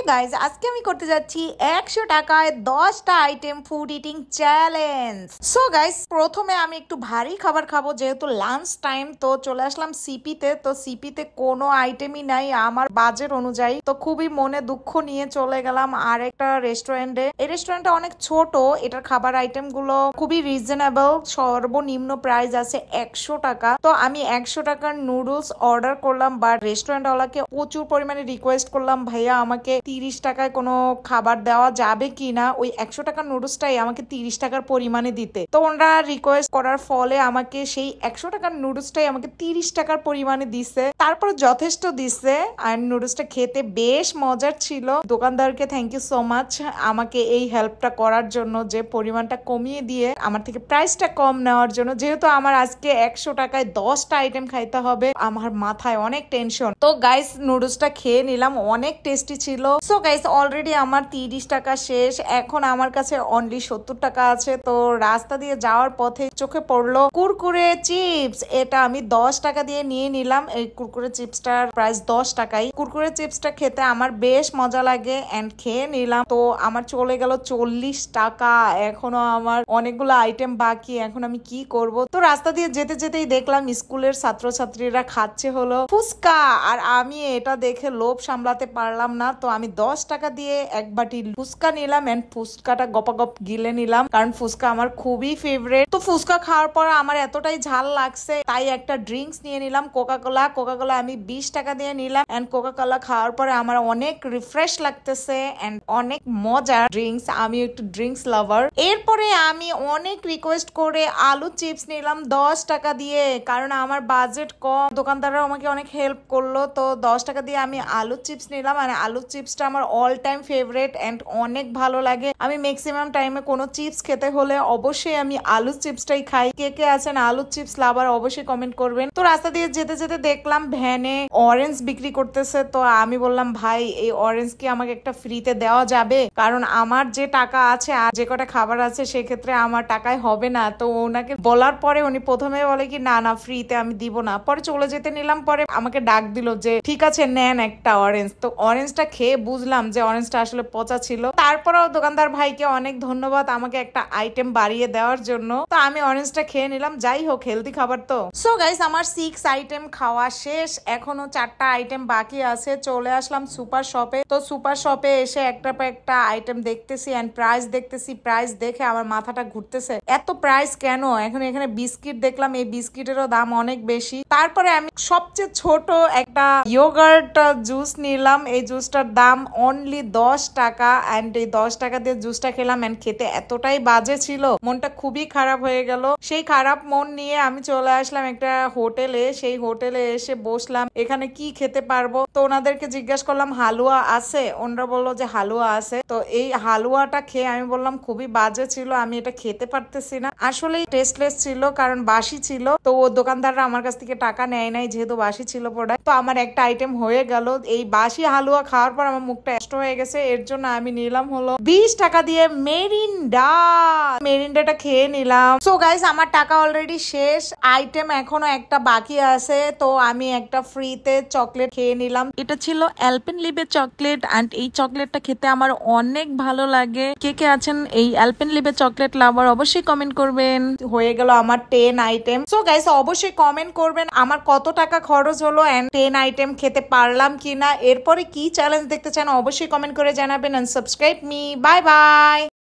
Guys আজকে আমি করতে যাচ্ছি 100 টাকায় 10টা item food eating challenge. So guys প্রথমে আমি একটু ভারী খাবার খাবো, যেহেতু লাঞ্চ টাইম। তো চলে আসলাম সিপিতে। তো সিপিতে কোনো আইটেমই নাই আমার বাজেট অনুযায়ী। তো খুবই মনে দুঃখ নিয়ে চলে গেলাম আর একটা রেস্টুরেন্টে। এই রেস্টুরেন্টটা অনেক ছোট, এটার খাবার আইটেম গুলো খুবই রিজনেবল, সর্বনিম্ন প্রাইস আছে 100 টাকা। তো আমি 100 টাকার নুডলস অর্ডার করলাম, বাট রেস্টুরেন্ট ওয়ালাকে প্রচুর পরিমাণে রিকোয়েস্ট করলাম, ভাইয়া আমাকে 30 টাকায় কোনো খাবার দেওয়া যাবে কিনা, ওই 100 টাকার নুডলসটাই আমাকে 30 টাকার পরিমাণে দিতে। তো ওনারা রিকোয়েস্ট করার ফলে আমাকে সেই 100 টাকার নুডলসটাই আমাকে 30 টাকার পরিমাণে দিছে। তারপর যথেষ্ট দিছে আর নুডলসটা খেতে বেশ মজার ছিল। দোকানদারকে থ্যাংক ইউ সো মাচ আমাকে এই হেল্পটা করার জন্য, যে পরিমাণটা কমিয়ে দিয়ে আমার থেকে প্রাইসটা কম নেওয়ার জন্য। যেহেতু আমার আজকে 100 টাকায় 10টা আইটেম খাইতে হবে, আমার মাথায় অনেক টেনশন। তো গাইস নুডলসটা খেয়ে নিলাম, অনেক টেস্টি ছিল। সো গাইস অলরেডি আমার 30 টাকা শেষ, এখন আমার কাছে অনলি 70 টাকা আছে। তো রাস্তা দিয়ে যাওয়ার পথে চোখে পড়লো কুরকুরে চিপস। এটা আমি 10 টাকা দিয়ে নিয়ে নিলাম। এই কুরকুরে চিপসটার প্রাইস 10 টাকাই। কুরকুরে চিপসটা খেতে আমার বেশ মজা লাগে এন্ড খেয়ে নিলাম। তো আমার চলে গেল 40 টাকা। এখনো আমার অনেকগুলো আইটেম বাকি, এখন আমি কি করব। তো রাস্তা দিয়ে যেতে যেতেই দেখলাম স্কুলের ছাত্রছাত্রীরা খাচ্ছে হলো ফুচকা, আর আমি এটা দেখে লোভ সামলাতে পারলাম না। তো আমি 10 টাকা দিয়ে এক বাটি ফুচকা নিলাম এন্ড ফুচকাটা গপাগপ গিলে নিলাম, কারণ ফুচকা আমার খুবই ফেভারিট। তো ফুচকা খাওয়ার পর আমার এতটাই ঝাল লাগছে, তাই একটা ড্রিঙ্কস নিয়ে নিলাম কোকা কোলা আমি 20 টাকা দিয়ে নিলাম এন্ড কোকা কোলা খাওয়ার পরে আমার অনেক রিফ্রেশ লাগতেছে এন্ড অনেক মজা ড্রিঙ্কস। আমি একটু ড্রিঙ্কস লাভার। এরপরে আমি অনেক রিকোয়েস্ট করে আলু চিপস নিলাম 10 টাকা দিয়ে, কারণ আমার বাজেট কম। দোকানদাররা আমাকে অনেক হেল্প করলো। তো 10 টাকা দিয়ে আমি আলু চিপস নিলাম, আর আলু চিপসটা আমার অল টাইম ফেভারিট এন্ড অনেক ভালো লাগে। আমি ম্যাক্সিমাম টাইমে কোনো চিপস খেতে হলে অবশ্যই আমি আলু চিপসটাই খাই। কে কে আছেন আলু চিপস লাভার অবশ্যই কমেন্ট করবেন। তো রাস্তা দিয়ে যেতে যেতে দেখলাম ভ্যানে অরেঞ্জ বিক্রি করতেছে। তো আমি বললাম, ভাই এই অরেঞ্জ কি আমাকে একটা ফ্রিতে দেওয়া যাবে, কারণ আমার যে টাকা আছে আর যে কটা খাবার আছে সেক্ষেত্রে আমার টাকায় হবে না। তো ওনাকে বলার পরে উনি প্রথমে বলে কি না ফ্রিতে আমি দিব না। পরে চলে যেতে নিলাম, পরে আমাকে ডাক দিল যে ঠিক আছে নেন একটা অরেঞ্জ। তো অরেঞ্জটা খেয়ে বুঝলাম যে অরেঞ্জটা আসলে পচা ছিল। তারপরেও দোকানদার ভাইকে অনেক ধন্যবাদ আমাকে একটা আইটেম বাড়িয়ে দেওয়ার জন্য। তো আমি অরেঞ্জটা খেয়ে নিলাম, যাই হোক হেলদি খাবার তো। সো গাইস আমার 6 আইটেম খাওয়া শেষ, এখনো 4টা আইটেম বাকি আছে। চলে আসলাম সুপার শপে। তো সুপার শপে এসে একটা পর একটা আইটেম দেখতেছি এন্ড প্রাইস দেখতেছি। প্রাইস দেখে আমার মাথাটা ঘুরতেছে, এত প্রাইস কেন। এখন এখানে বিস্কিট দেখলাম, এই বিস্কিটেরও দাম অনেক বেশি। তারপরে আমি সবচেয়ে ছোট একটা ইয়োগার্ট জুস নিলাম। এই জুসটার দাম অনলি 10 টাকা এন্ড এই 10 টাকা দিয়ে জুসটা খেলাম এন্ড খেতে এতটাই বাজে ছিল, মনটা খুবই খারাপ হয়ে গেল। সেই খারাপ মন নিয়ে আমি চলে আসলাম একটা হোটেলে। সেই হোটেলে এসে বসলাম, এখানে কি খেতে পারবো। তো ওনাদেরকে জিজ্ঞাসা করলাম হালুয়া আছে, ওনারা বললো যে হালুয়া আছে। তো এই হালুয়াটা খেয়ে আমি বললাম খুবই বাজে ছিল, আমি এটা খেতে পারতেছি না। আসলে টেস্টলেস ছিল, কারণ বাসি ছিল। তো ও দোকানদাররা আমার কাছ থেকে টাকা নেয় নাই, যেহেতু বাসি ছিল প্রোডাক্ট। তো আমার একটা আইটেম হয়ে গেল। এই বাসি হালুয়া খাওয়ার পর আমার মুখটা নষ্ট হয়ে গেছে, এর জন্য আমি নিলাম হলো 20 টাকা দিয়ে মেরিন্ডাটা খেয়ে নিলাম। সো গাইস আমার টাকা অলরেডি শেষ, আইটেম এখনো একটা বাকি আছে। তো আমি একটা ফ্রিতে চকলেট খেয়ে নিলাম। এটা ছিল অ্যালপেনলিবে চকলেট এন্ড এই চকলেটটা খেতে আমার অনেক ভালো লাগে। কে কে আছেন এই অ্যালপেনলিবে চকলেট লাভার অবশ্যই কমেন্ট করবেন। হয়ে গেল আমার 10 আইটেম। সো গাইস অবশ্যই কমেন্ট করবেন আমার কত টাকা খরচ হলো এন্ড 10 আইটেম খেতে পারলাম কিনা। এরপরে কি চ্যালেঞ্জ দেখতে চান অবশ্যই কমেন্ট করে জানাবেন and subscribe me. Bye by.